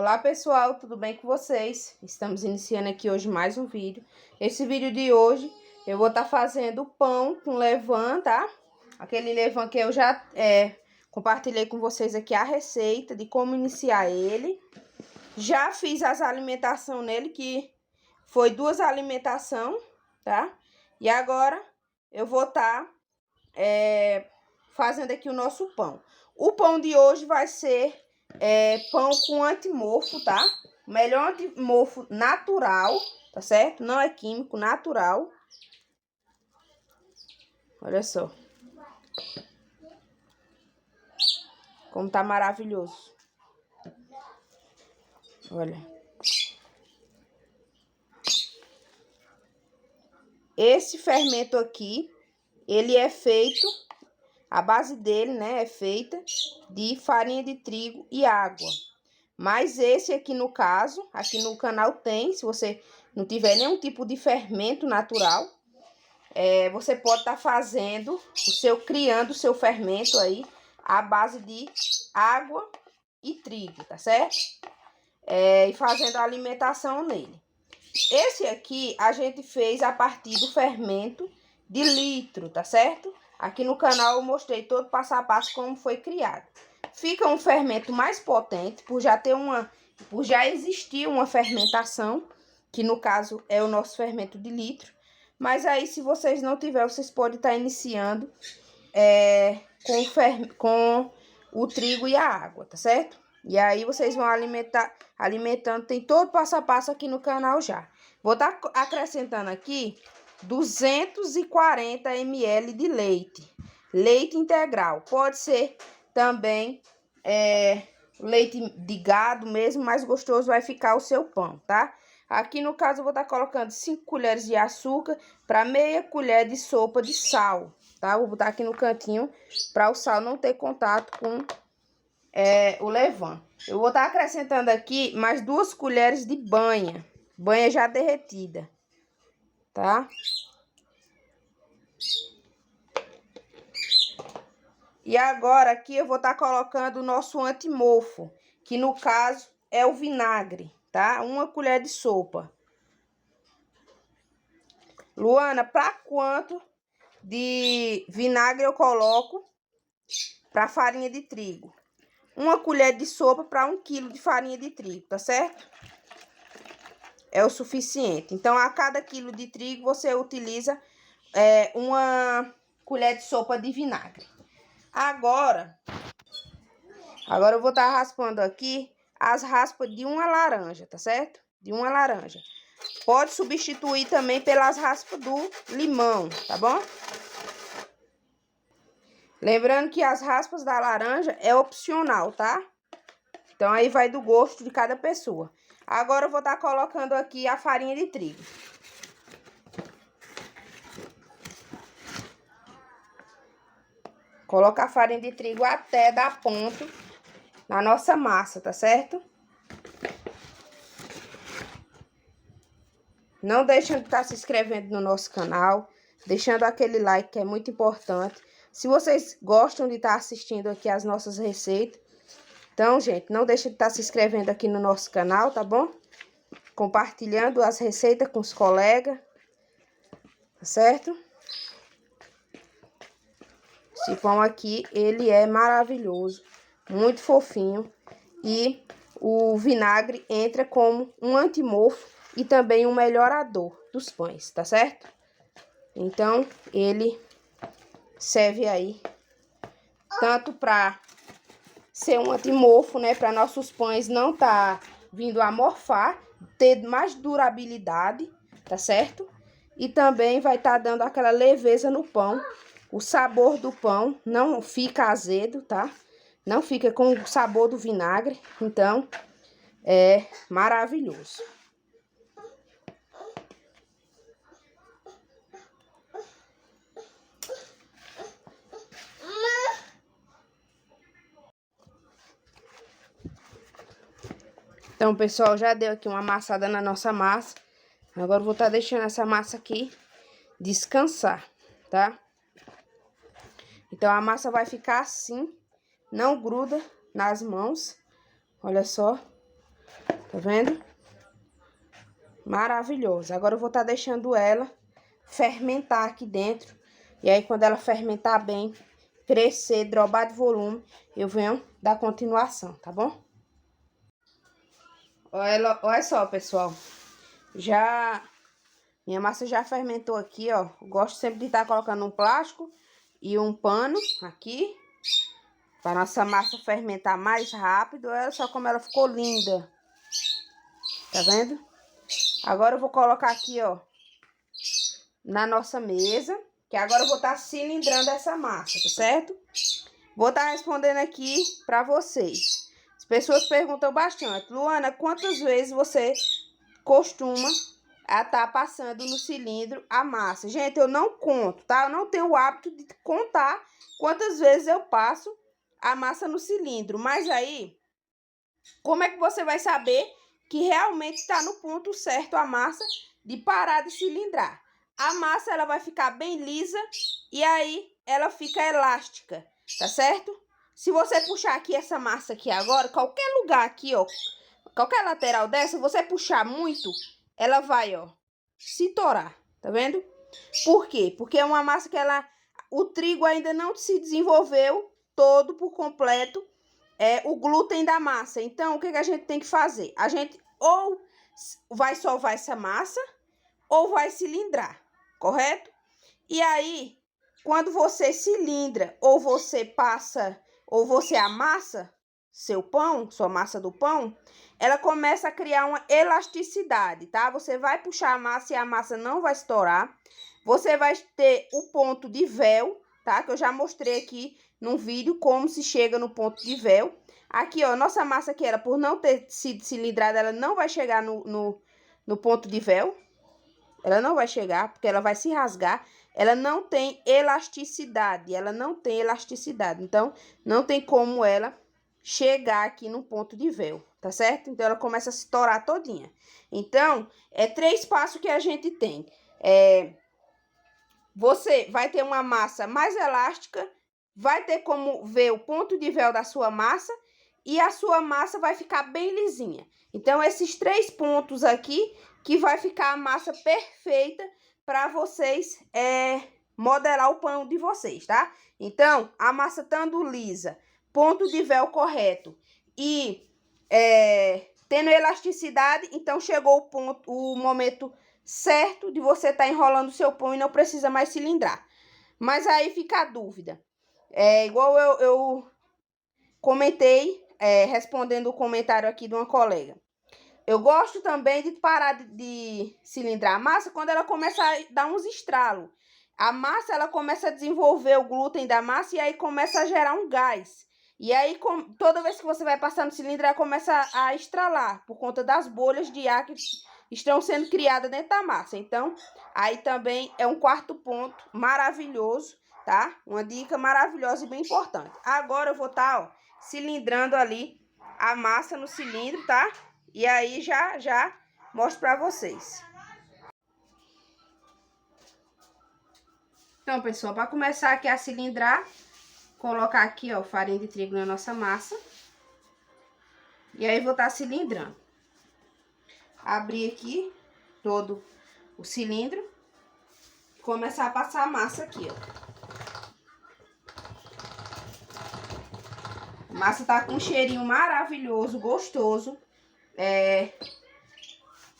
Olá pessoal, tudo bem com vocês? Estamos iniciando aqui hoje mais um vídeo. Esse vídeo de hoje eu vou estar fazendo pão com levain, tá? Aquele levain que eu já compartilhei com vocês aqui a receita de como iniciar ele. Já fiz as alimentações nele, que foi 2 alimentações, tá? E agora eu vou estar fazendo aqui o nosso pão. O pão de hoje vai ser pão com antimofo, tá? Melhor antimofo natural, tá certo? Não é químico, natural. Olha só. Como tá maravilhoso. Olha. Esse fermento aqui, ele é feito, a base dele, né, é feita de farinha de trigo e água. Mas esse aqui no caso, aqui no canal tem, se você não tiver nenhum tipo de fermento natural, você pode estar fazendo criando o seu fermento aí à base de água e trigo, tá certo? E fazendo a alimentação nele. Esse aqui a gente fez a partir do fermento de litro, tá certo? Aqui no canal eu mostrei todo passo a passo como foi criado. Fica um fermento mais potente por já existir uma fermentação, que no caso é o nosso fermento de litro. Mas aí, se vocês não tiverem, vocês podem estar iniciando com o trigo e a água, tá certo? E aí vocês vão alimentando, tem todo passo a passo aqui no canal já. Vou estar acrescentando aqui 240 ml de leite. Leite integral. Pode ser também leite de gado mesmo, mais gostoso vai ficar o seu pão, tá? Aqui no caso eu vou estar colocando 5 colheres de açúcar para meia colher de sopa de sal, tá? Vou botar aqui no cantinho para o sal não ter contato com o levain. Eu vou estar acrescentando aqui mais 2 colheres de banha já derretida, tá? E agora aqui eu vou estar colocando o nosso antimofo, que no caso é o vinagre, tá? 1 colher de sopa. Luana, para quanto de vinagre eu coloco para farinha de trigo? 1 colher de sopa para 1 quilo de farinha de trigo, tá certo? É o suficiente. Então, a cada quilo de trigo, você utiliza 1 colher de sopa de vinagre. Agora eu vou estar raspando aqui as raspas de 1 laranja, tá certo? De 1 laranja. Pode substituir também pelas raspas do limão, tá bom? Lembrando que as raspas da laranja é opcional, tá? Então, aí vai do gosto de cada pessoa. Agora, eu vou estar colocando aqui a farinha de trigo. Coloca a farinha de trigo até dar ponto na nossa massa, tá certo? Não deixem de estar se inscrevendo no nosso canal, deixando aquele like que é muito importante. Se vocês gostam de estar assistindo aqui as nossas receitas, então, gente, não deixem de estar se inscrevendo aqui no nosso canal, tá bom? Compartilhando as receitas com os colegas, tá certo? Esse pão aqui, ele é maravilhoso, muito fofinho. E o vinagre entra como um antimofo e também um melhorador dos pães, tá certo? Então, ele serve aí tanto para ser um antimofo, né? Para nossos pães não tá vindo a morfar, ter mais durabilidade, tá certo? E também vai estar dando aquela leveza no pão. O sabor do pão não fica azedo, tá? Não fica com o sabor do vinagre. Então, é maravilhoso. Então, pessoal, já deu aqui uma amassada na nossa massa. Agora, eu vou estar deixando essa massa aqui descansar, tá? Então, a massa vai ficar assim, não gruda nas mãos. Olha só. Tá vendo? Maravilhosa. Agora eu vou estar deixando ela fermentar aqui dentro. E aí, quando ela fermentar bem, crescer, drobar de volume, eu venho dar continuação, tá bom? Olha só, pessoal. Minha massa já fermentou aqui, ó. Eu gosto sempre de estar colocando um plástico e um pano aqui, para nossa massa fermentar mais rápido. Olha só como ela ficou linda. Tá vendo? Agora eu vou colocar aqui, ó, na nossa mesa, que agora eu vou estar cilindrando essa massa, tá certo? Vou estar respondendo aqui para vocês. As pessoas perguntam bastante: Luana, quantas vezes você costuma estar passando no cilindro a massa? Gente, eu não conto, tá? Eu não tenho o hábito de contar quantas vezes eu passo a massa no cilindro. Mas aí, como é que você vai saber que realmente está no ponto certo a massa de parar de cilindrar? A massa, ela vai ficar bem lisa e aí ela fica elástica, tá certo? Se você puxar aqui essa massa aqui agora, qualquer lugar aqui, ó, qualquer lateral dessa, você puxar muito, ela vai, ó, se torar, tá vendo? Por quê? Porque é uma massa que o trigo ainda não se desenvolveu todo por completo, o glúten da massa. Então, o que a gente tem que fazer? A gente ou vai sovar essa massa ou vai cilindrar, correto? E aí, quando você cilindra ou você passa ou você amassa seu pão, sua massa do pão, ela começa a criar uma elasticidade, tá? Você vai puxar a massa e a massa não vai estourar. Você vai ter o ponto de véu, tá? Que eu já mostrei aqui num vídeo como se chega no ponto de véu. Aqui, ó, nossa massa que era por não ter sido cilindrada, ela não vai chegar no ponto de véu. Ela não vai chegar, porque ela vai se rasgar. Ela não tem elasticidade, Então, não tem como ela chegar aqui no ponto de véu, tá certo? Então, ela começa a se estourar todinha. Então, é 3 passos que a gente tem. Você vai ter uma massa mais elástica, vai ter como ver o ponto de véu da sua massa e a sua massa vai ficar bem lisinha. Então, esses 3 pontos aqui que vai ficar a massa perfeita para vocês modelar o pão de vocês, tá? Então, a massa estando lisa, ponto de véu correto e tendo elasticidade, então chegou o momento certo de você estar enrolando o seu pão e não precisa mais cilindrar. Mas aí fica a dúvida. Igual eu comentei, respondendo o comentário aqui de uma colega. Eu gosto também de parar de cilindrar a massa quando ela começa a dar uns estralos. A massa, ela começa a desenvolver o glúten da massa e aí começa a gerar um gás. E aí, toda vez que você vai passar no cilindro, ela começa a estralar por conta das bolhas de ar que estão sendo criadas dentro da massa. Então, aí também é um 4º ponto maravilhoso, tá? Uma dica maravilhosa e bem importante. Agora eu vou estar, ó, cilindrando ali a massa no cilindro, tá? E aí já mostro pra vocês. Então, pessoal, para começar aqui a cilindrar, colocar aqui, ó, farinha de trigo na nossa massa. E aí vou estar cilindrando. Abrir aqui todo o cilindro. Começar a passar a massa aqui, ó. A massa tá com um cheirinho maravilhoso, gostoso.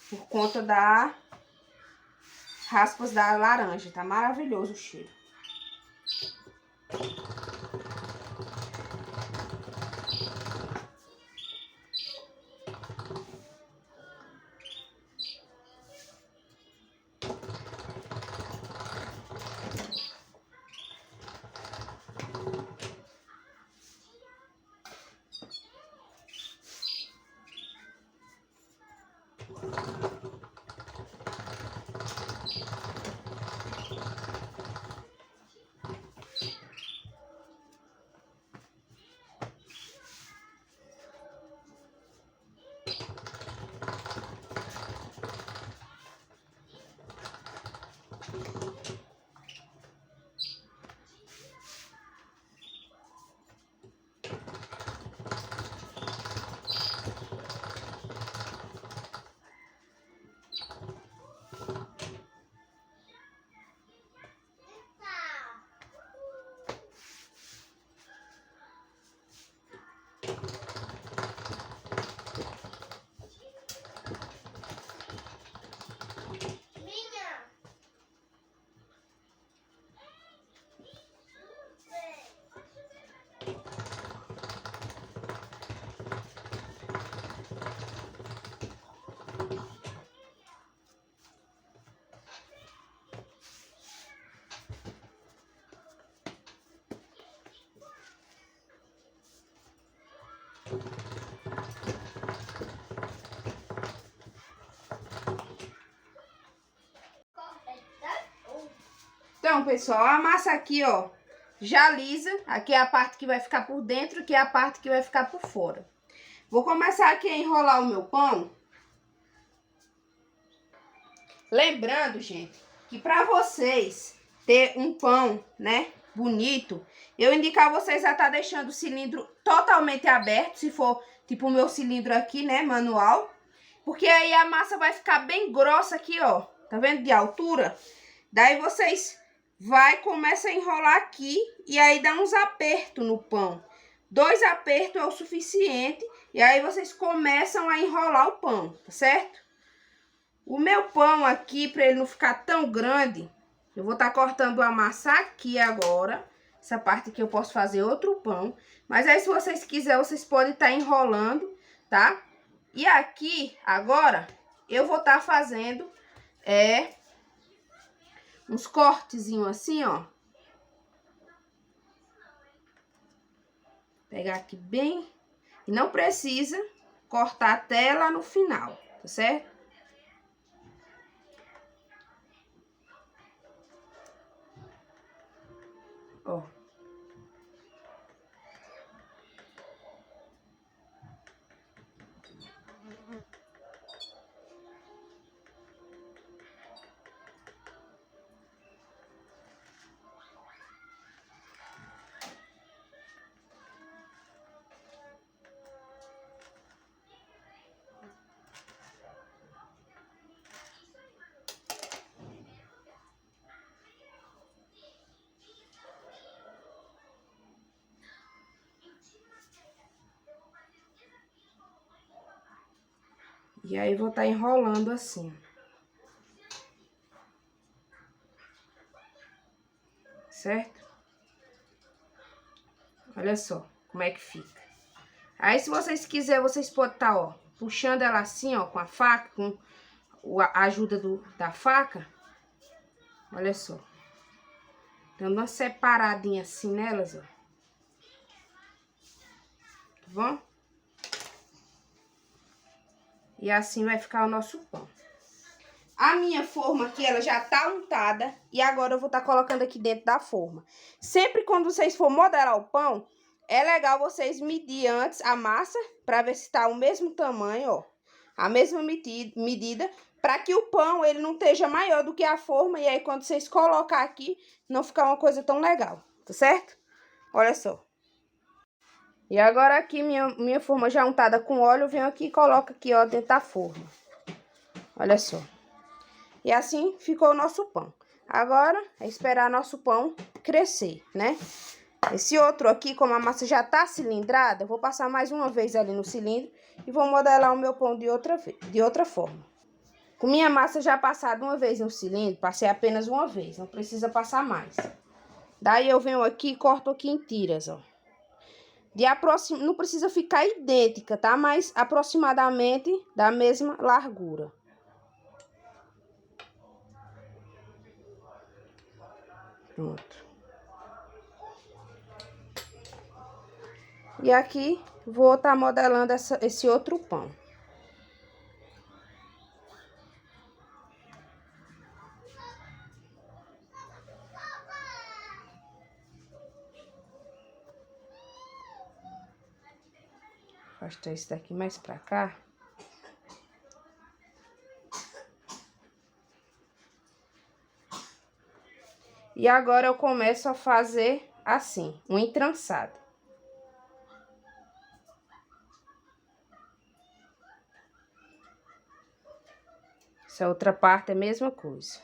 Por conta da raspas da laranja, tá maravilhoso o cheiro. Então, pessoal, a massa aqui, ó, já lisa. Aqui é a parte que vai ficar por dentro, aqui é a parte que vai ficar por fora. Vou começar aqui a enrolar o meu pão. Lembrando, gente, que para vocês ter um pão, né, bonito, eu indicar vocês a estar deixando o cilindro totalmente aberto, se for tipo o meu cilindro aqui, né, manual. Porque aí a massa vai ficar bem grossa aqui, ó, tá vendo, de altura? Daí vocês começa a enrolar aqui e aí dá uns apertos no pão. 2 apertos é o suficiente e aí vocês começam a enrolar o pão, tá certo? O meu pão aqui, para ele não ficar tão grande, eu vou estar cortando a massa aqui agora. Essa parte aqui eu posso fazer outro pão. Mas aí, se vocês quiserem, vocês podem estar enrolando, tá? E aqui, agora, eu vou estar fazendo uns cortezinhos assim, ó. Pegar aqui bem. E não precisa cortar até lá no final, tá certo? Ó. E aí, vou estar enrolando assim. Certo? Olha só como é que fica. Aí, se vocês quiserem, vocês podem estar, ó, puxando ela assim, ó, com a faca, com a ajuda da faca. Olha só. Dando uma separadinha assim nelas, ó. Tá bom? E assim vai ficar o nosso pão. A minha forma aqui, ela já tá untada. E agora eu vou estar colocando aqui dentro da forma. Sempre quando vocês for modelar o pão, é legal vocês medir antes a massa, pra ver se tá o mesmo tamanho, ó. A mesma medida, pra que o pão, ele não esteja maior do que a forma. E aí, quando vocês colocar aqui, não ficar uma coisa tão legal, tá certo? Olha só. E agora aqui, minha forma já untada com óleo, eu venho aqui e coloco aqui, ó, dentro da forma. Olha só. E assim ficou o nosso pão. Agora, é esperar nosso pão crescer, né? Esse outro aqui, como a massa já tá cilindrada, eu vou passar mais uma vez ali no cilindro e vou modelar o meu pão de outra forma. Com minha massa já passada uma vez no cilindro, passei apenas uma vez, não precisa passar mais. Daí eu venho aqui e corto aqui em tiras, ó. Não precisa ficar idêntica, tá? Mas aproximadamente da mesma largura. Pronto. E aqui vou estar modelando esse outro pão. Vou afastar esse daqui mais pra cá. E agora eu começo a fazer assim, um entrançado. Essa outra parte é a mesma coisa.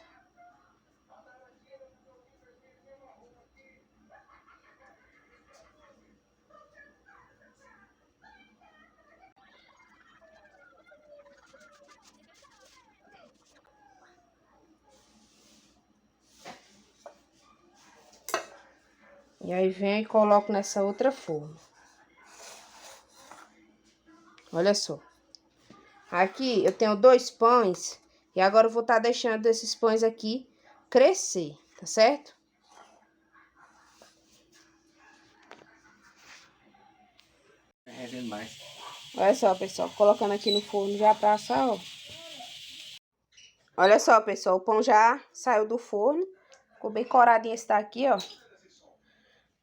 E aí, venho e coloco nessa outra forma. Olha só. Aqui eu tenho 2 pães. E agora eu vou estar deixando esses pães aqui crescer, tá certo? fervendo mais. Olha só, pessoal, colocando aqui no forno já pra assar, ó. Olha só, pessoal, o pão já saiu do forno. Ficou bem coradinho esse daqui, ó.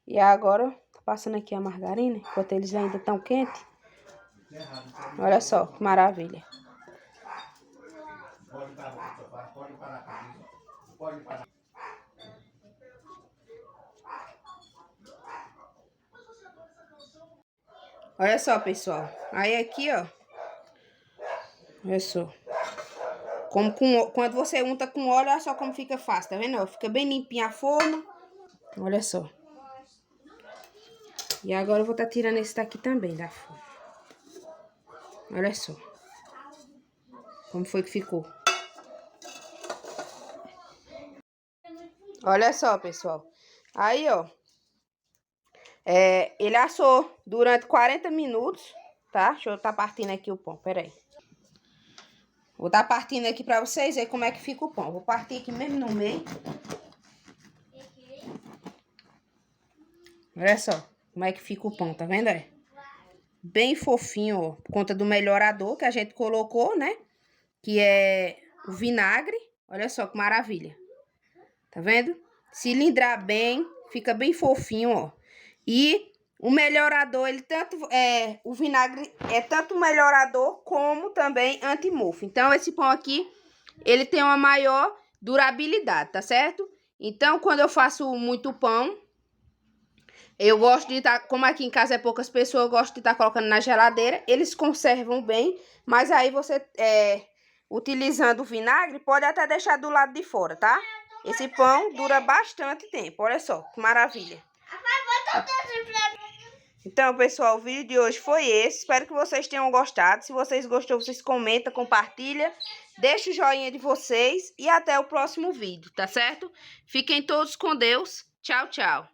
E agora, tô passando aqui a margarina, enquanto eles ainda estão quentes. Olha só, que maravilha. Olha só, pessoal. Aí aqui, ó. Olha só. Quando você unta com óleo, olha só como fica fácil, tá vendo? Fica bem limpinha a forma. Olha só. E agora eu vou estar tirando esse daqui também da forma. Olha só. Como foi que ficou. Olha só, pessoal. Aí, ó. Ele assou durante 40 minutos, tá? Deixa eu estar partindo aqui o pão, peraí. Vou estar partindo aqui pra vocês verem como é que fica o pão. Vou partir aqui mesmo no meio. Olha só como é que fica o pão, tá vendo, é? Bem fofinho, ó. Por conta do melhorador que a gente colocou, né? Que é o vinagre. Olha só que maravilha. Tá vendo? Cilindrar bem, fica bem fofinho, ó. E o melhorador, ele tanto o vinagre é tanto melhorador como também anti-mofo. Então, esse pão aqui, ele tem uma maior durabilidade, tá certo? Então, quando eu faço muito pão, eu gosto de estar, como aqui em casa é poucas pessoas, eu gosto de estar colocando na geladeira. Eles conservam bem, mas aí você, utilizando o vinagre, pode até deixar do lado de fora, tá? Esse pão dura bastante tempo, olha só, que maravilha. Então, pessoal, o vídeo de hoje foi esse. Espero que vocês tenham gostado. Se vocês gostaram, vocês comentam, compartilham. Deixa o joinha de vocês e até o próximo vídeo, tá certo? Fiquem todos com Deus. Tchau, tchau.